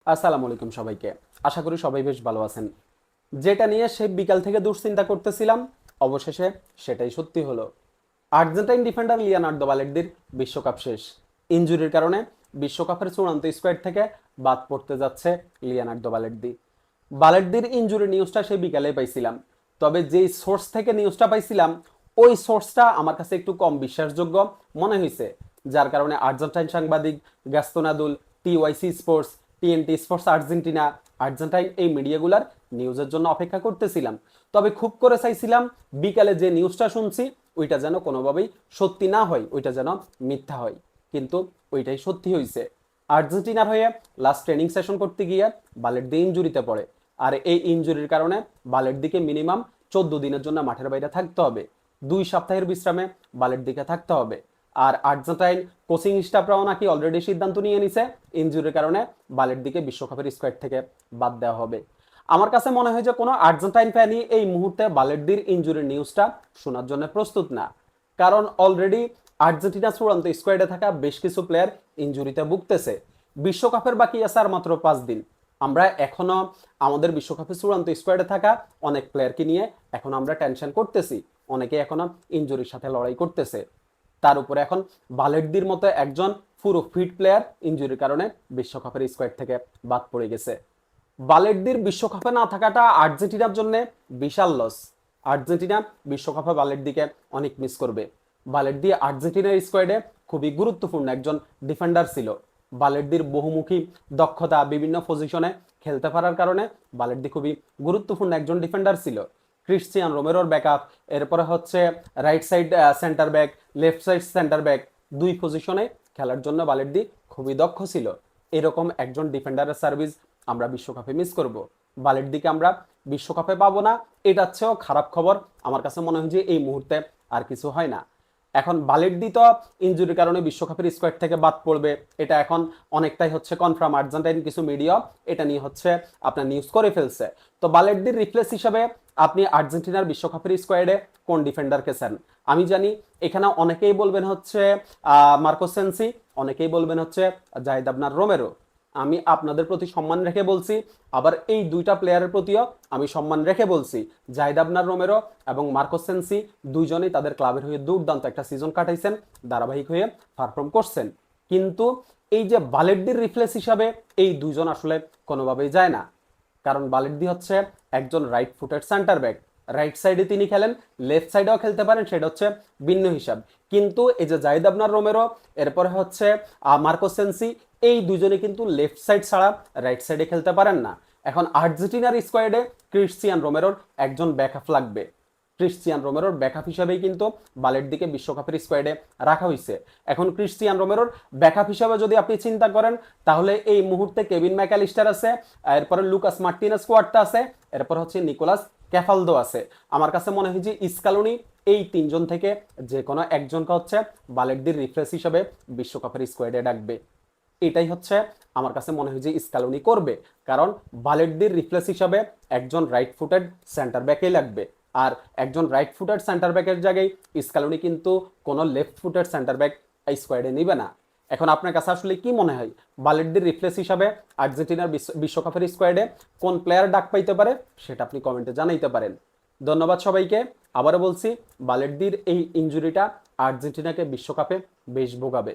আসসালামু আলাইকুম সবাইকে। আশা করি সবাই বেশ ভালো আছেন। যেটা নিয়ে সে বিকাল থেকে দুশ্চিন্তা করতেছিলাম, অবশেষে সেটাই সত্যি হলো। আর্জেন্টাইন ডিফেন্ডার লিওনার্দো বালের্দির বিশ্বকাপ শেষ। ইনজুরির কারণে বিশ্বকাপের চূড়ান্ত স্কোয়াড থেকে বাদ পড়তে যাচ্ছে লিওনার্দো বালের্দি। বালের্দির ইনজুরি নিউজটা সেই বিকালে পাইছিলাম, তবে যেই সোর্স থেকে নিউজটা পাইছিলাম ওই সোর্সটা আমার কাছে একটু কম বিশ্বাসযোগ্য মনে হয়েছে, যার কারণে আর্জেন্টাইন সাংবাদিক গাস্তোনাদুল, TYC sports, TNT sports Argentina, Argentine এই মিডিয়াগুলার নিউজের জন্য অপেক্ষা করতেছিলাম। তবে খুব করে চাইছিলাম বিকালে যে নিউজটা শুনছি ওইটা যেন কোনোভাবেই সত্যি না হয়, ওইটা যেন মিথ্যা হয়, কিন্তু ওইটাই সত্যি হয়েছে। আর্জেন্টিনার হয়ে লাস্ট ট্রেনিং সেশন করতে গিয়ে বালের্দি ইনজুরিতে পড়ে, আর এই ইনজুরির কারণে বালের্দিকে মিনিমাম 14 দিনের জন্য মাঠের বাইরে থাকতে হবে। 2 সপ্তাহের বিশ্রামে বালের্দিকে থাকতে হবে। আর আর্জেন্টাইন কোচিং স্টাফরাও নাকি অলরেডি সিদ্ধান্ত নিয়ে নিছে ইনজুরির কারণে বালের্দিকে বিশ্বকাপের স্কোয়াড থেকে বাদ দেওয়া হবে। আমার কাছে মনে হয় যে কোনো আর্জেন্টাইন ফ্যানই এই মুহূর্তে বালের্দির ইনজুরির নিউজটা শোনার জন্য প্রস্তুত না, কারণ অলরেডি আর্জেন্টিনা চূড়ান্ত স্কোয়াডে থাকা বেশ কিছু প্লেয়ার ইনজুরিতে ভুগতেছে। বিশ্বকাপের বাকি আছে আর মাত্র 5 দিন। আমরা এখনো আমাদের বিশ্বকাপের চূড়ান্ত স্কোয়াডে থাকা অনেক প্লেয়ারকে নিয়ে এখন আমরা টেনশন করতেছি, অনেকে এখনো ইনজুরির সাথে লড়াই করতেছে। তার উপরে এখন বালের্দির মতো একজন পুরো ফিট প্লেয়ার ইনজুরির কারণে বিশ্বকাপের স্কোয়াড থেকে বাদ পড়ে গেছে। বালের্দির বিশ্বকাপে না থাকাটা আর্জেন্টিনার জন্য বিশাল লস। আর্জেন্টিনা বিশ্বকাপে বালের্দিকে অনেক মিস করবে। বালের্দি আর্জেন্টিনার স্কোয়াডে খুবই গুরুত্বপূর্ণ একজন ডিফেন্ডার ছিল। বালের্দির বহুমুখী দক্ষতা, বিভিন্ন পজিশনে খেলতে পারার কারণে বালের্দি খুবই গুরুত্বপূর্ণ একজন ডিফেন্ডার ছিল। ক্রিশ্চিয়ান রোমেরোর ব্যাকআপ, এরপরে হচ্ছে right side centre back, left side centre back, দুই পজিশনে খেলার জন্য বালের্দি খুবই দক্ষ ছিল। এরকম একজন ডিফেন্ডারের সার্ভিস আমরা বিশ্বকাপে মিস করব। বালের্দিকে আমরা বিশ্বকাপে পাবো না, এটার চেয়েও খারাপ খবর আমার কাছে মনে হয় যে এই মুহূর্তে আর কিছু হয় না। এখন বালের্দি তো ইনজুরির কারণে বিশ্বকাপের স্কোয়াড থেকে বাদ পড়বে, এটা এখন অনেকটাই হচ্ছে কনফার্ম। আর্জেন্টাইন কিছু মিডিয়া এটা নিয়ে হচ্ছে আপনার নিউজ করে ফেলছে। তো বালের্দির রিপ্লেস হিসাবে আপনি আর্জেন্টিনার বিশ্বকাপের স্কোয়াডে কোন ডিফেন্ডারকে চান? আমি জানি এখানে অনেকেই বলবেন হচ্ছে মার্কো সেন্সি, অনেকেই বলবেন হচ্ছে জাহিদ আবনার রোমেরো। আমি আপনাদের প্রতি সম্মান রেখে বলছি, আবার এই দুইটা প্লেয়ারের প্রতিও আমি সম্মান রেখে বলছি, জাহিদ আবনার রোমেরো এবং মার্কো সেন্সি দুইজনেই তাদের ক্লাবের হয়ে দুর্দান্ত একটা সিজন কাটাইছেন, ধারাবাহিক হয়ে পারফর্ম করছেন। কিন্তু এই যে বালের্দির রিপ্লেস হিসাবে এই দুইজন আসলে কোনোভাবেই যায় না, কারণ বালের্দি হচ্ছে একজন right footed centre back. Right সাইডে তিনি খেলেন, লেফট সাইডেও খেলতে পারেন, সেটা হচ্ছে ভিন্ন হিসাব। কিন্তু এই যে জাহিদ আবনার রোমেরো, এরপরে হচ্ছে মার্কো সেন্সি, এই দুজনে কিন্তু লেফট সাইড ছাড়া রাইট সাইডে খেলতে পারেন না। এখন আর্জেন্টিনার স্কোয়াডে ক্রিশ্চিয়ান রোমেরোর একজন ব্যাকআপ লাগবে। ক্রিশ্চিয়ান রোমেরোর ব্যাকআপ হিসাবেই কিন্তু বালের্দিকে বিশ্বকাপের স্কোয়াডে রাখা হয়েছে। এখন ক্রিশ্চিয়ান রোমেরোর ব্যাকআপ হিসাবে যদি আপনি চিন্তা করেন, তাহলে এই মুহূর্তে কেভিন ম্যাকালিস্টার আছে, এরপরে লুকাস মার্টিনেজ স্কোয়াডটা আছে, এরপর হচ্ছে নিকোলাস ক্যাফালদো আছে। আমার কাছে মনে হয় যে স্কালোনি এই তিনজন থেকে যে কোনো একজনকে হচ্ছে বালের্দির রিফ্রেশ হিসাবে বিশ্বকাপের স্কোয়াডে ডাকবে। এটাই হচ্ছে আমার কাছে মনে হয় যে স্কালোনি করবে, কারণ বালের্দির রিপ্লেস হিসাবে একজন রাইট ফুটেড সেন্টার ব্যাকই লাগবে। আর একজন রাইট ফুটেড সেন্টার ব্যাকের জায়গায় স্কালোনি কিন্তু কোনো লেফট ফুটেড সেন্টার ব্যাক স্কোয়াডে নিবে না। এখন আপনার কাছে আসলে কি মনে হয় বালের্দির রিপ্লেস হিসাবে আর্জেন্টিনার বিশ্বকাপের স্কোয়াডে কোন প্লেয়ার ডাক পাইতে পারে সেটা আপনি কমেন্টে জানাইতে পারেন। ধন্যবাদ সবাইকে। আবারও বলছি, বালের্দির এই ইনজুরিটা আর্জেন্টিনাকে বিশ্বকাপে বেশ ভোগাবে।